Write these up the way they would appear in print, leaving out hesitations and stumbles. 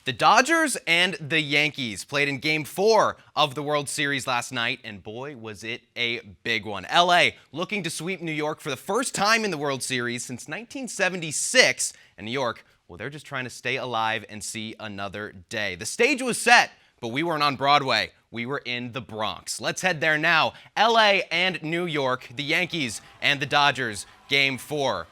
The Dodgers and the Yankees played in Game 4 of the World Series last night, and boy, was it a big one. LA looking to sweep New York for the first time in the World Series since 1976, and New York, well, they're just trying to stay alive and see another day. The stage was set, but we weren't on Broadway. We were in the Bronx. Let's head there now. LA and New York, the Yankees and the Dodgers, Game 4.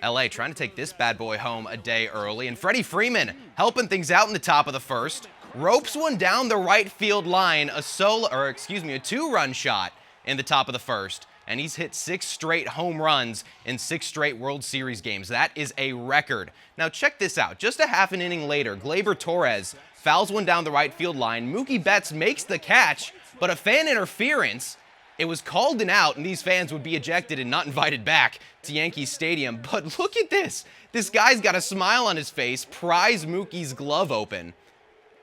LA trying to take this bad boy home a day early, and Freddie Freeman helping things out in the top of the first. Ropes one down the right field line, a two-run shot in the top of the first, and he's hit 6 straight home runs in 6 straight World Series games. That is a record. Now check this out. Just a half an inning later, Gleyber Torres fouls one down the right field line. Mookie Betts makes the catch, but a fan interference. It was called an out, and these fans would be ejected and not invited back to Yankee Stadium. But look at this. This guy's got a smile on his face, pries Mookie's glove open,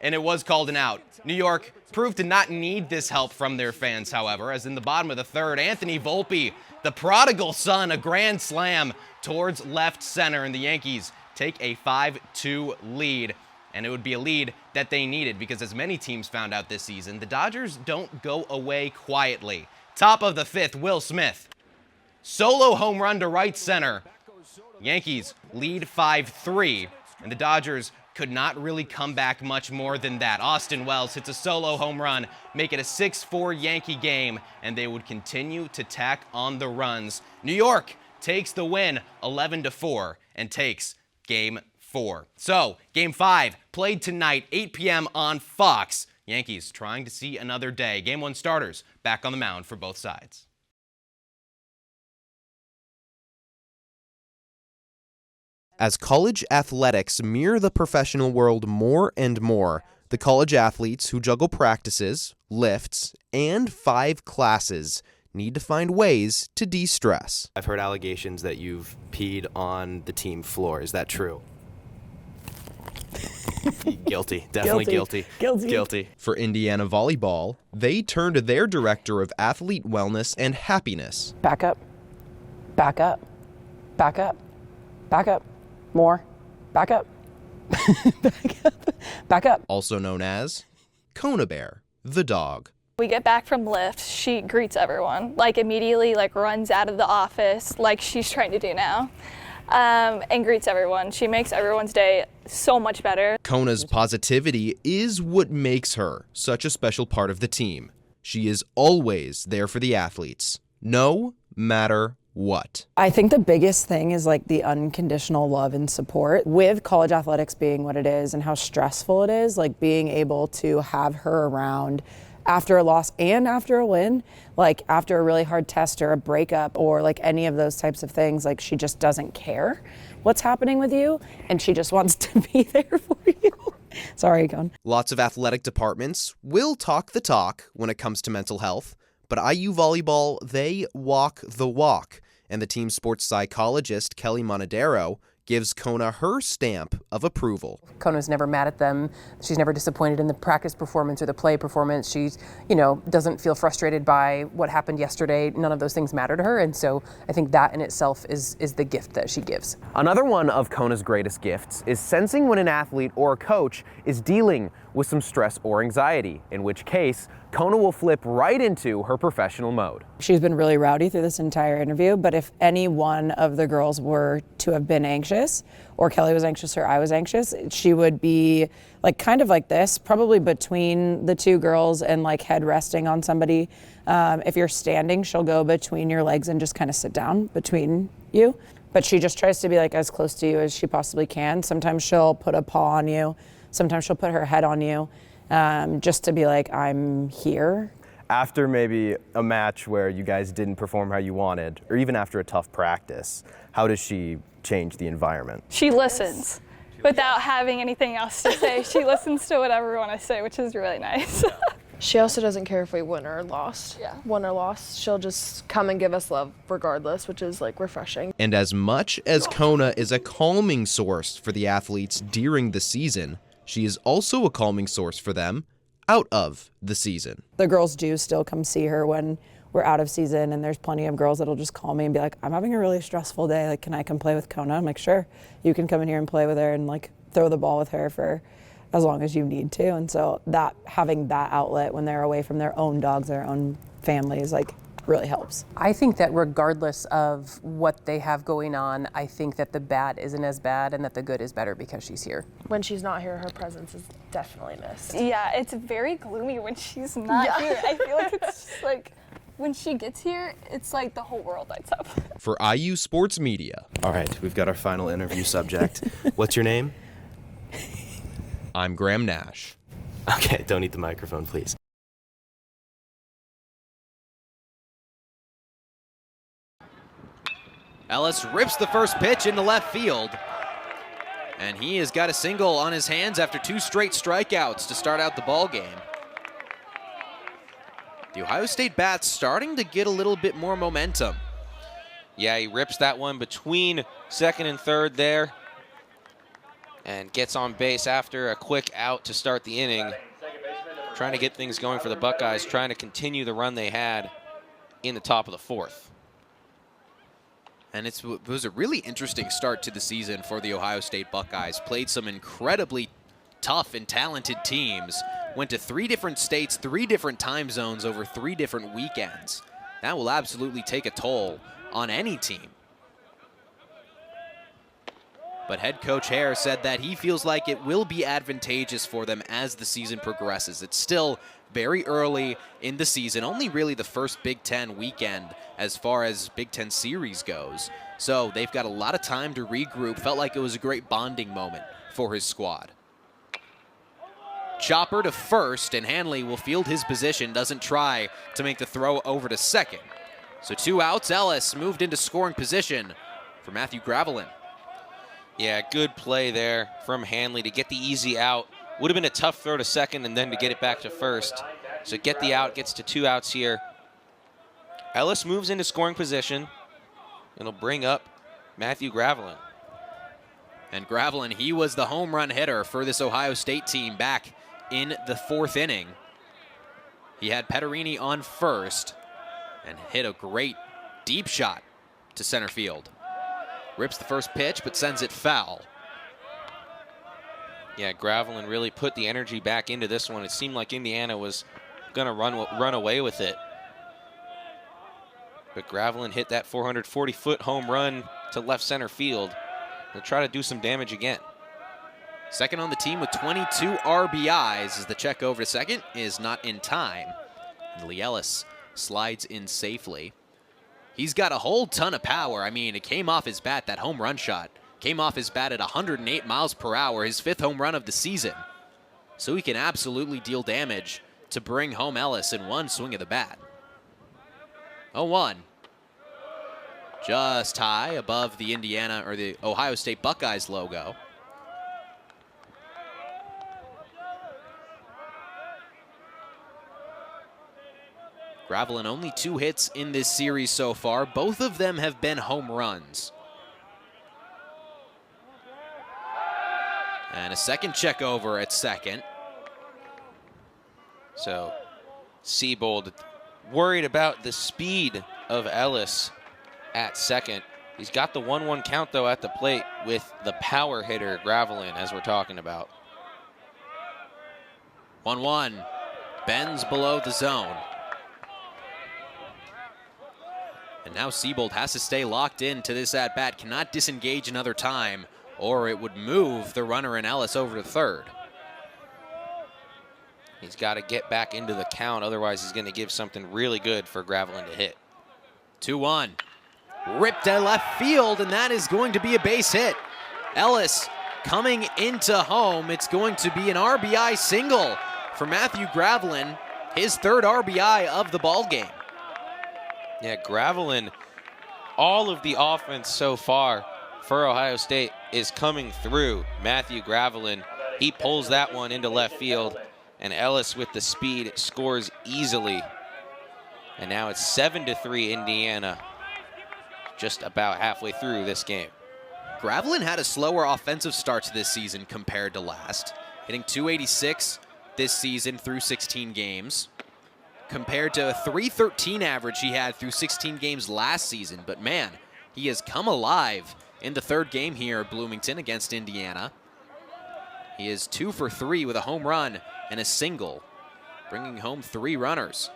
and it was called an out. New York proved to not need this help from their fans, however, as in the bottom of the third, Anthony Volpe, the prodigal son, a grand slam towards left center, and the Yankees take a 5-2 lead. And it would be a lead that they needed because, as many teams found out this season, the Dodgers don't go away quietly. Top of the 5th, Will Smith. Solo home run to right center. Yankees lead 5-3, and the Dodgers could not really come back much more than that. Austin Wells hits a solo home run, make it a 6-4 Yankee game, and they would continue to tack on the runs. New York takes the win 11-4 and takes Game 4. So, Game 5 played tonight, 8 p.m. on Fox. Yankees trying to see another day. Game 1 starters back on the mound for both sides. As college athletics mirror the professional world more and more, the college athletes who juggle practices, lifts, and 5 classes need to find ways to de-stress. I've heard allegations that you've peed on the team floor. Is that true? Guilty. Definitely guilty. For Indiana volleyball, they turned to their director of athlete wellness and happiness. Back up. Back up. Back up. Back up. More. Back up. Back up. Back up. Also known as Kona Bear, the dog. We get back from lift, she greets everyone, immediately runs out of the office like she's trying to do now. And greets everyone. She makes everyone's day so much better. Kona's positivity is what makes her such a special part of the team. She is always there for the athletes, no matter what. I think the biggest thing is the unconditional love and support. With college athletics being what it is and how stressful it is, being able to have her around after a loss and after a win, after a really hard test or a breakup or any of those types of things, she just doesn't care what's happening with you and she just wants to be there for you. Sorry, Con. Lots of athletic departments will talk the talk when it comes to mental health, but IU volleyball, they walk the walk. And the team sports psychologist, Kelly Monadero, gives Kona her stamp of approval. Kona's never mad at them. She's never disappointed in the practice performance or the play performance. She's, doesn't feel frustrated by what happened yesterday. None of those things matter to her. And so I think that in itself is the gift that she gives. Another one of Kona's greatest gifts is sensing when an athlete or a coach is dealing with some stress or anxiety, in which case Kona will flip right into her professional mode. She's been really rowdy through this entire interview, but if any one of the girls were to have been anxious, or Kelly was anxious or I was anxious, she would be kind of like this, probably between the two girls and head resting on somebody. If you're standing, she'll go between your legs and just kind of sit down between you. But she just tries to be as close to you as she possibly can. Sometimes she'll put a paw on you. Sometimes she'll put her head on you. Just to be I'm here. After maybe a match where you guys didn't perform how you wanted, or even after a tough practice, how does she change the environment? She listens without having anything else to say. She listens to whatever we want to say, which is really nice. She also doesn't care if we win or lost. Yeah. Won or lost. She'll just come and give us love regardless, which is refreshing. And as much as Kona is a calming source for the athletes during the season, she is also a calming source for them out of the season. The girls do still come see her when we're out of season, and there's plenty of girls that'll just call me and be I'm having a really stressful day. Can I come play with Kona? I'm sure. You can come in here and play with her and throw the ball with her for as long as you need to. And so that having that outlet when they're away from their own dogs, their own families, like really helps. I think that regardless of what they have going on, I think that the bad isn't as bad and that the good is better because she's here. When she's not here, her presence is definitely missed. Yeah, it's very gloomy when she's not here. I feel like it's just like when she gets here, it's like the whole world lights up. For IU Sports Media, All right, we've got our final interview subject. What's your name? I'm Graham Nash. Okay, don't eat the microphone, please. Ellis rips the first pitch into left field. And he has got a single on his hands after 2 straight strikeouts to start out the ball game. The Ohio State bats starting to get a little bit more momentum. Yeah, he rips that one between second and third there and gets on base after a quick out to start the inning. Trying to get things going for the Buckeyes, trying to continue the run they had in the top of the 4th. And it was a really interesting start to the season for the Ohio State Buckeyes. Played some incredibly tough and talented teams. Went to 3 different states, 3 different time zones over 3 different weekends. That will absolutely take a toll on any team. But head coach Hare said that he feels like it will be advantageous for them as the season progresses. It's still very early in the season, only really the first Big Ten weekend as far as Big Ten series goes. So they've got a lot of time to regroup. Felt like it was a great bonding moment for his squad. Chopper to first, and Hanley will field his position, doesn't try to make the throw over to second. So 2 outs, Ellis moved into scoring position for Matthew Gravelin. Yeah, good play there from Hanley to get the easy out. Would have been a tough throw to second and then to get it back to first. So get the out, gets to 2 outs here. Ellis moves into scoring position. It'll bring up Matthew Gravelin. And Gravelin, he was the home run hitter for this Ohio State team back in the 4th inning. He had Petterini on first and hit a great deep shot to center field. Rips the first pitch, but sends it foul. Yeah, Gravelin really put the energy back into this one. It seemed like Indiana was going to run away with it. But Gravelin hit that 440-foot home run to left center field. They'll try to do some damage again. Second on the team with 22 RBIs as the check over to second is not in time. And Lee Ellis slides in safely. He's got a whole ton of power. I mean, it came off his bat, that home run shot. Came off his bat at 108 miles per hour, his 5th home run of the season. So he can absolutely deal damage to bring home Ellis in one swing of the bat. 0-1. Just high above the Indiana or the Ohio State Buckeyes logo. Gravelin only 2 hits in this series so far. Both of them have been home runs. And a second check over at second. So Seabold worried about the speed of Ellis at second. He's got the 1-1 count, though, at the plate with the power hitter, Gravelin, as we're talking about. 1-1. Bends below the zone. And now Seabold has to stay locked in to this at-bat. Cannot disengage another time, or it would move the runner and Ellis over to third. He's got to get back into the count, otherwise he's going to give something really good for Gravelin to hit. 2-1. Ripped to left field, and that is going to be a base hit. Ellis coming into home. It's going to be an RBI single for Matthew Gravelin, his 3rd RBI of the ball game. Yeah, Gravelin, all of the offense so far for Ohio State is coming through Matthew Gravelin. He pulls that one into left field, and Ellis with the speed scores easily. And now it's 7-3 Indiana, just about halfway through this game. Gravelin had a slower offensive start to this season compared to last, hitting .286 this season through 16 games, compared to a .313 average he had through 16 games last season. But man, he has come alive in the 3rd game here at Bloomington against Indiana. He is 2 for 3 with a home run and a single, bringing home 3 runners.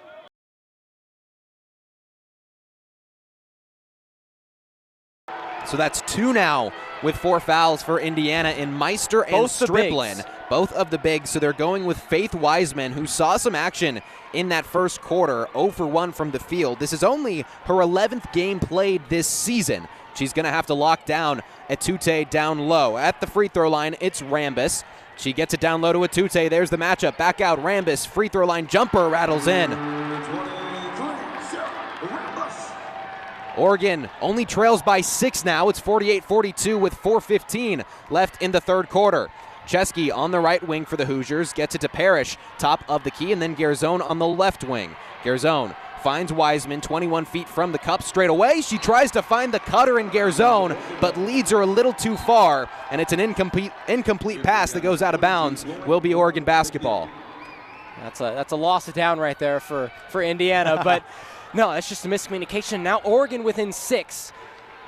So that's 2 now with 4 fouls for Indiana in Meister and Striplin. Both of the bigs, so they're going with Faith Wiseman, who saw some action in that first quarter, 0 for 1 from the field. This is only her 11th game played this season. She's going to have to lock down Atute down low. At the free throw line, it's Rambis. She gets it down low to Atute. There's the matchup. Back out, Rambis. Free throw line jumper rattles in. Oregon only trails by 6 now. It's 48-42 with 4:15 left in the third quarter. Chesky on the right wing for the Hoosiers, gets it to Parrish, top of the key, and then Garzone on the left wing. Garzone finds Wiseman 21 feet from the cup straight away. She tries to find the cutter in Garzone, but leads her a little too far, and it's an incomplete pass that goes out of bounds. Will be Oregon basketball. That's a loss of down right there for Indiana, but no, that's just a miscommunication. Now Oregon within 6.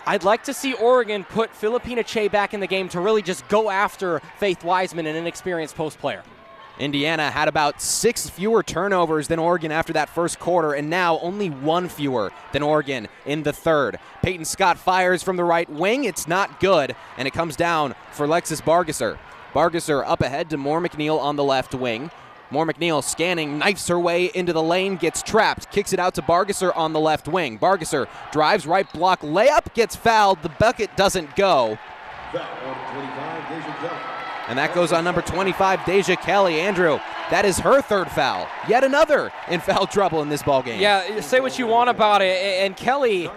I'd like to see Oregon put Filipina Che back in the game to really just go after Faith Wiseman, an inexperienced post player. Indiana had about 6 fewer turnovers than Oregon after that first quarter, and now only 1 fewer than Oregon in the third. Peyton Scott fires from the right wing. It's not good, and it comes down for Lexus Bargesser. Bargesser up ahead to Moore McNeil on the left wing. Moore McNeil scanning, knifes her way into the lane, gets trapped, kicks it out to Bargesser on the left wing. Bargesser drives right block, layup, gets fouled. The bucket doesn't go. And that goes on number 25, Deja Kelly. Andrew, that is her third foul. Yet another in foul trouble in this ballgame. Yeah, say what you want about it. And Kelly,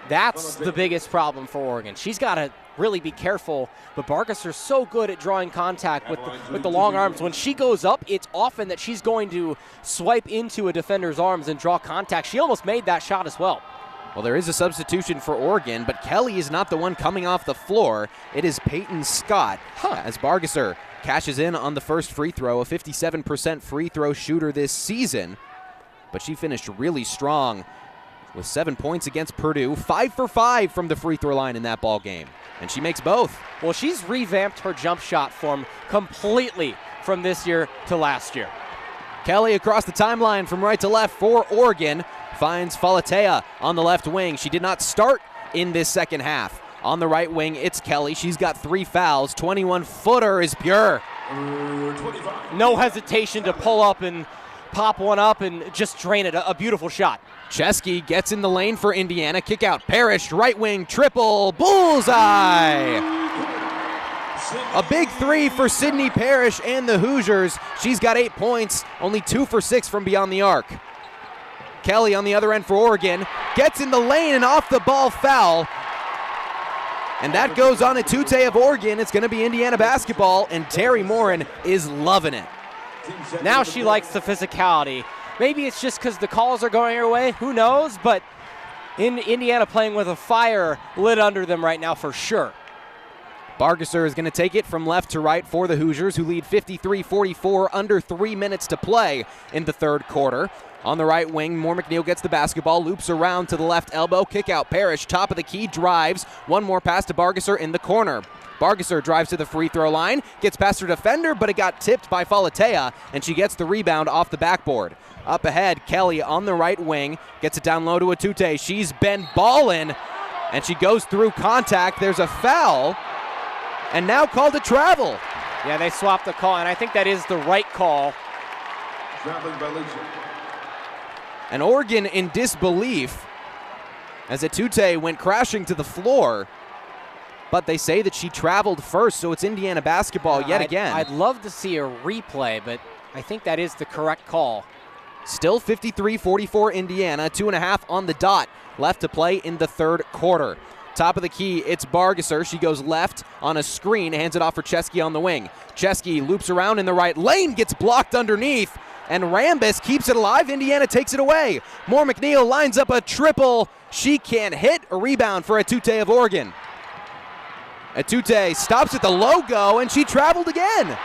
that's the biggest problem for Oregon. She's got to really be careful, but Bargesser's so good at drawing contact with the long arms. When she goes up, it's often that she's going to swipe into a defender's arms and draw contact. She almost made that shot as well. Well, there is a substitution for Oregon, but Kelly is not the one coming off the floor. It is Peyton Scott as Bargesser cashes in on the first free throw, a 57% free throw shooter this season. But she finished really strong with 7 points against Purdue, 5 for 5 from the free throw line in that ball game. And she makes both. Well, she's revamped her jump shot form completely from this year to last year. Kelly across the timeline from right to left for Oregon. Finds Falatea on the left wing. She did not start in this second half. On the right wing, it's Kelly. She's got 3 fouls. 21-footer is pure. No hesitation to pull up and pop one up and just drain it. A beautiful shot. Chesky gets in the lane for Indiana. Kick out. Parrish, right wing, triple. Bullseye! A big 3 for Sydney Parrish and the Hoosiers. She's got 8 points, only 2 for 6 from beyond the arc. Kelly on the other end for Oregon. Gets in the lane and off the ball foul. And that goes on Atute of Oregon. It's going to be Indiana basketball, and Terry Morin is loving it. Now she likes the physicality. Maybe it's just because the calls are going her way. Who knows? But in Indiana playing with a fire lit under them right now for sure. Bargesser is going to take it from left to right for the Hoosiers, who lead 53-44, under 3 minutes to play in the third quarter. On the right wing, Moore McNeil gets the basketball, loops around to the left elbow, kick out Parrish, top of the key, drives. One more pass to Bargesser in the corner. Bargesser drives to the free throw line, gets past her defender, but it got tipped by Falatea, and she gets the rebound off the backboard. Up ahead, Kelly on the right wing, gets it down low to Atute. She's been ballin', and she goes through contact. There's a foul, and now called a travel. Yeah, they swapped the call, and I think that is the right call. Traveling violation. And Oregon in disbelief as Atute went crashing to the floor. But they say that she traveled first, so it's Indiana basketball yet again. I'd love to see a replay, but I think that is the correct call. Still 53-44 Indiana, 2.5 on the dot left to play in the third quarter. Top of the key, it's Bargesser. She goes left on a screen, hands it off for Chesky on the wing. Chesky loops around in the right lane, gets blocked underneath, and Rambis keeps it alive. Indiana takes it away. Moore McNeil lines up a triple. She can't hit. A rebound for Atute of Oregon. Atute stops at the logo, and she traveled again.